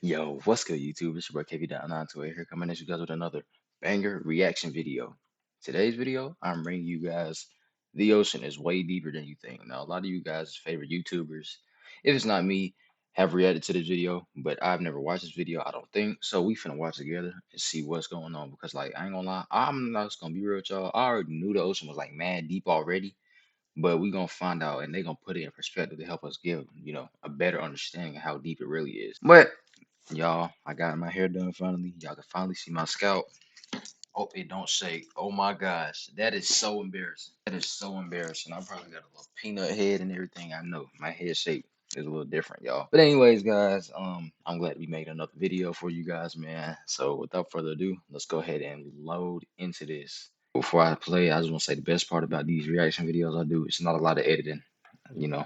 Yo, what's good, YouTube? It's your boy KV.928 here coming at you guys with another banger reaction video. Today's video, I'm bringing you guys the ocean is way deeper than you think. Now, a lot of you guys' favorite YouTubers, if it's not me, have reacted to this video, but I've never watched this video, I don't think. So we finna watch together and see what's going on because, like, I ain't gonna lie, I'm not just gonna be real with y'all. I already knew the ocean was like mad deep already, but we gonna find out and they gonna put it in perspective to help us give, a better understanding of how deep it really is. But y'all, I got my hair done finally. Y'all can finally see my scalp. Hope it don't shake. Oh my gosh, that is so embarrassing. That is so embarrassing. I probably got a little peanut head and everything. I know my head shape is a little different, y'all. But anyways, guys, I'm glad we made another video for you guys, man. So without further ado, let's go ahead and load into this. Before I play, I just want to say the best part about these reaction videos I do, it's not a lot of editing. You know,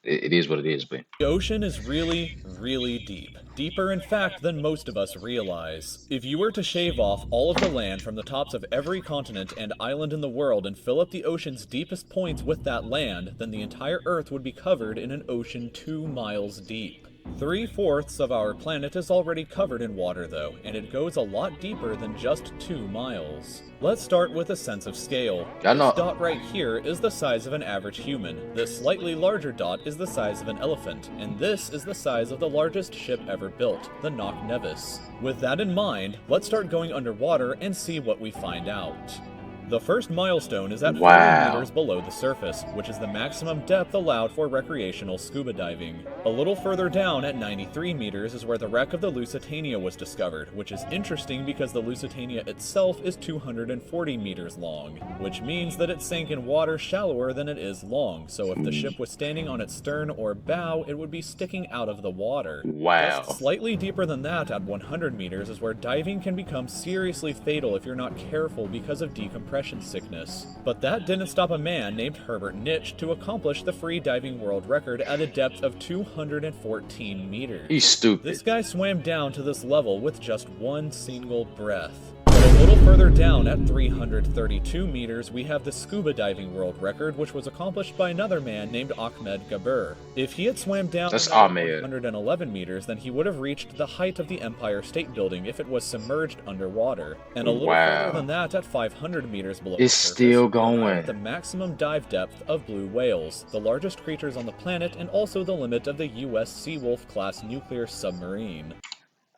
it is what it is, but The ocean is really, really deep. Deeper, in fact, than most of us realize. If you were to shave off all of the land from the tops of every continent and island in the world and fill up the ocean's deepest points with that land, then the entire Earth would be covered in an ocean 2 miles deep. 3/4 of our planet is already covered in water though, and it goes a lot deeper than just 2 miles. Let's start with a sense of scale. y'all This know. dot right here is the size of an average human, this slightly larger dot is the size of an elephant, and this is the size of the largest ship ever built, the Knock Nevis. With that in mind, let's start going underwater and see what we find out. The first milestone is at 40 Wow. meters below the surface, which is the maximum depth allowed for recreational scuba diving. A little further down at 93 meters is where the wreck of the Lusitania was discovered, which is interesting because the Lusitania itself is 240 meters long, which means that it sank in water shallower than it is long, so if the ship was standing on its stern or bow, it would be sticking out of the water. Wow. Just slightly deeper than that at 100 meters is where diving can become seriously fatal if you're not careful because of decompression sickness. But that didn't stop a man named Herbert Nitsch to accomplish the free diving world record at a depth of 214 meters. He's stupid. This guy swam down to this level with just one single breath. But a little further down at 332 meters, we have the scuba diving world record, which was accomplished by another man named Ahmed Gabir. If he had swam down That's at Ahmed. 111 meters, then he would have reached the height of the Empire State Building if it was submerged underwater. And a little further than that, at 500 meters below the It's surface, still we arrive going. at the maximum dive depth of blue whales, the largest creatures on the planet and also the limit of the US Seawolf class nuclear submarine.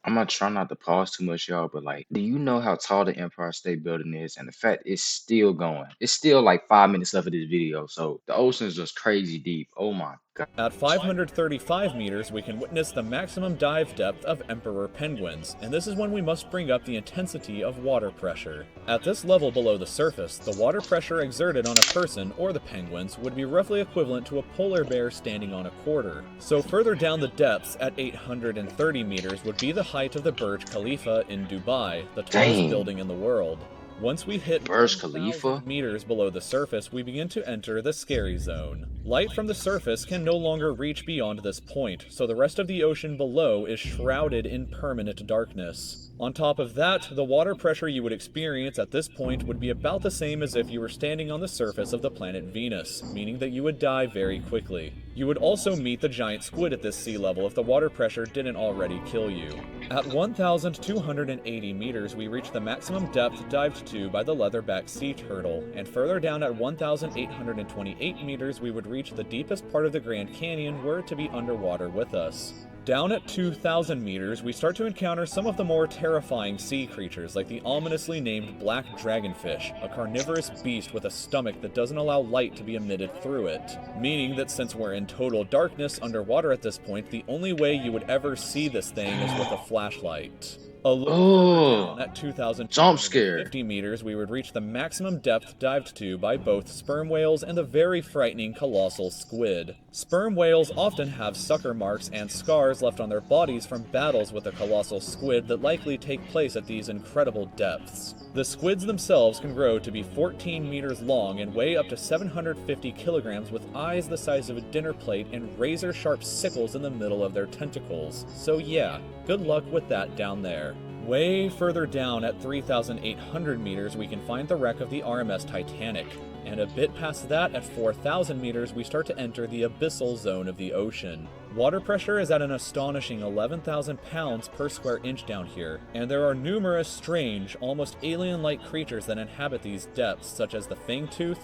I'm gonna try not to pause too much, y'all, but like, do you know how tall the Empire State Building is? And the fact it's still going. It's still like 5 minutes left of this video. So the ocean is just crazy deep. Oh my god. At 535 meters, we can witness the maximum dive depth of emperor penguins, and this is when we must bring up the intensity of water pressure. At this level below the surface, the water pressure exerted on a person, or the penguins, would be roughly equivalent to a polar bear standing on a quarter. So further down the depths, at 830 meters, would be the height of the Burj Khalifa in Dubai, the tallest Dang. building in the world. Once we hit Burj 1,000 Khalifa? meters below the surface, we begin to enter the scary zone. Light from the surface can no longer reach beyond this point, so the rest of the ocean below is shrouded in permanent darkness. On top of that, the water pressure you would experience at this point would be about the same as if you were standing on the surface of the planet Venus, meaning that you would die very quickly. You would also meet the giant squid at this sea level if the water pressure didn't already kill you. At 1,280 meters, we reach the maximum depth dived to by the leatherback sea turtle, and further down at 1,828 meters, we would reach the deepest part of the Grand Canyon were it to be underwater with us. Down at 2,000 meters, we start to encounter some of the more terrifying sea creatures, like the ominously named black dragonfish, a carnivorous beast with a stomach that doesn't allow light to be emitted through it. Meaning that since we're in total darkness underwater at this point, the only way you would ever see this thing is with a flashlight. A little further down at Jump scare. 2,250 meters, we would reach the maximum depth dived to by both sperm whales and the very frightening colossal squid. Sperm whales often have sucker marks and scars left on their bodies from battles with the colossal squid that likely take place at these incredible depths. The squids themselves can grow to be 14 meters long and weigh up to 750 kilograms with eyes the size of a dinner plate and razor-sharp sickles in the middle of their tentacles. So yeah, good luck with that down there. Way further down at 3,800 meters, we can find the wreck of the RMS Titanic. And a bit past that, at 4,000 meters, we start to enter the abyssal zone of the ocean. Water pressure is at an astonishing 11,000 pounds per square inch down here, and there are numerous strange, almost alien-like creatures that inhabit these depths, such as the fangtooth,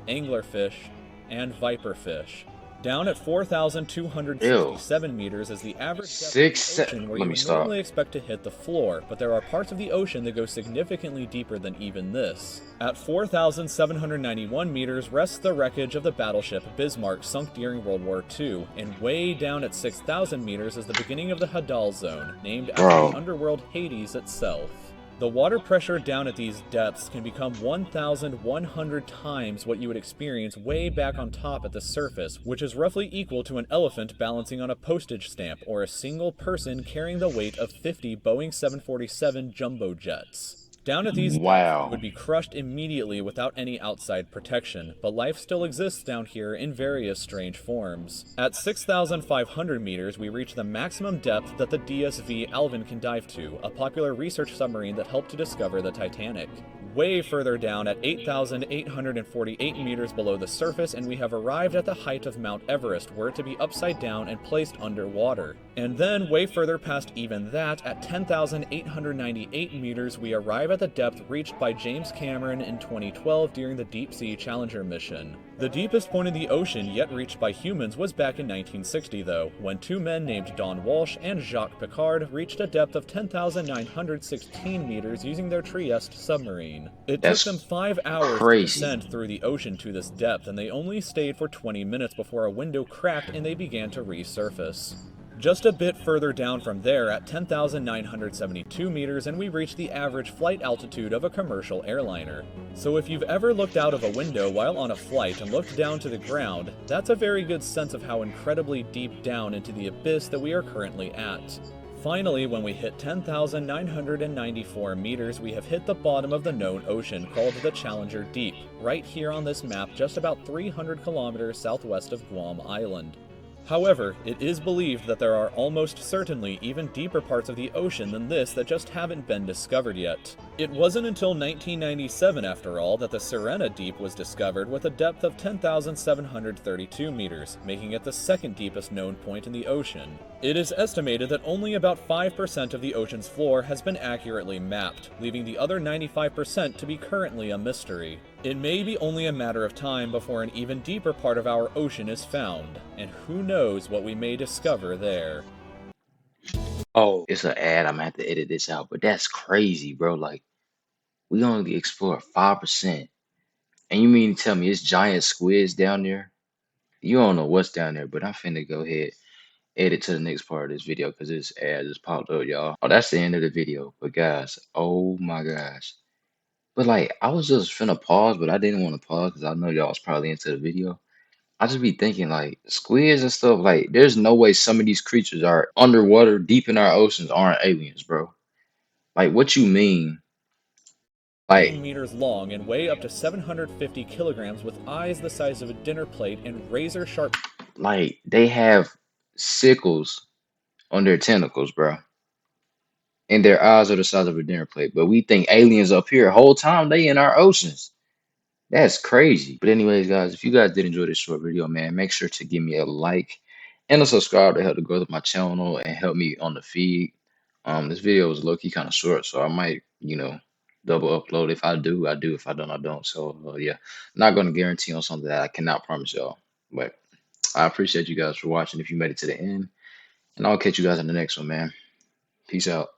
anglerfish, and viperfish. Down at Ew. 4,267 meters is the average depth of Six, the ocean where let you me would stop. normally expect to hit the floor, but there are parts of the ocean that go significantly deeper than even this. At 4,791 meters rests the wreckage of the battleship Bismarck sunk during World War II, and way down at 6,000 meters is the beginning of the Hadal Zone, named after Bro. the underworld Hades itself. The water pressure down at these depths can become 1,100 times what you would experience way back on top at the surface, which is roughly equal to an elephant balancing on a postage stamp or a single person carrying the weight of 50 Boeing 747 jumbo jets. Down at these depths, you Wow. would be crushed immediately without any outside protection, but life still exists down here in various strange forms. At 6,500 meters, we reach the maximum depth that the DSV Alvin can dive to, a popular research submarine that helped to discover the Titanic. Way further down at 8,848 meters below the surface, and we have arrived at the height of Mount Everest, were it to be upside down and placed underwater. And then, way further past even that, at 10,898 meters, we arrive at the depth reached by James Cameron in 2012 during the Deep Sea Challenger mission. The deepest point in the ocean yet reached by humans was back in 1960, though, when two men named Don Walsh and Jacques Piccard reached a depth of 10,916 meters using their Trieste submarine. It took That's them 5 hours to crazy. descend through the ocean to this depth, and they only stayed for 20 minutes before a window cracked and they began to resurface. Just a bit further down from there, at 10,972 meters, and we reach the average flight altitude of a commercial airliner. So if you've ever looked out of a window while on a flight and looked down to the ground, that's a very good sense of how incredibly deep down into the abyss that we are currently at. Finally, when we hit 10,994 meters, we have hit the bottom of the known ocean called the Challenger Deep, right here on this map just about 300 kilometers southwest of Guam Island. However, it is believed that there are almost certainly even deeper parts of the ocean than this that just haven't been discovered yet. It wasn't until 1997, after all, that the Sirena Deep was discovered with a depth of 10,732 meters, making it the second deepest known point in the ocean. It is estimated that only about 5% of the ocean's floor has been accurately mapped, leaving the other 95% to be currently a mystery. It may be only a matter of time before an even deeper part of our ocean is found, and who knows what we may discover there. Oh, it's an ad. I'm gonna have to edit this out, but that's crazy, bro. Like, we only explored 5%. And you mean to tell me it's giant squids down there? You don't know what's down there, but I'm finna go ahead, edit to the next part of this video because this ad just popped up, y'all. Oh, that's the end of the video. But guys, oh my gosh. But like, I was just finna pause, but I didn't want to pause because I know y'all was probably into the video. I just be thinking like squids and stuff, like there's no way some of these creatures are underwater deep in our oceans aren't aliens, bro. Like what you mean? Like 15 meters long and weigh up to 750 kilograms with eyes the size of a dinner plate and razor sharp. like they have sickles on their tentacles, bro. And their eyes are the size of a dinner plate. But we think aliens up here whole time they in our oceans. That's crazy. But anyways, guys, if you guys did enjoy this short video, man, make sure to give me a like and a subscribe to help the growth of my channel and help me on the feed. This video was low-key kind of short, so I might, double upload. If I do, I do. If I don't, I don't. So yeah, not gonna guarantee on something that I cannot promise y'all. But I appreciate you guys for watching if you made it to the end. And I'll catch you guys in the next one, man. Peace out.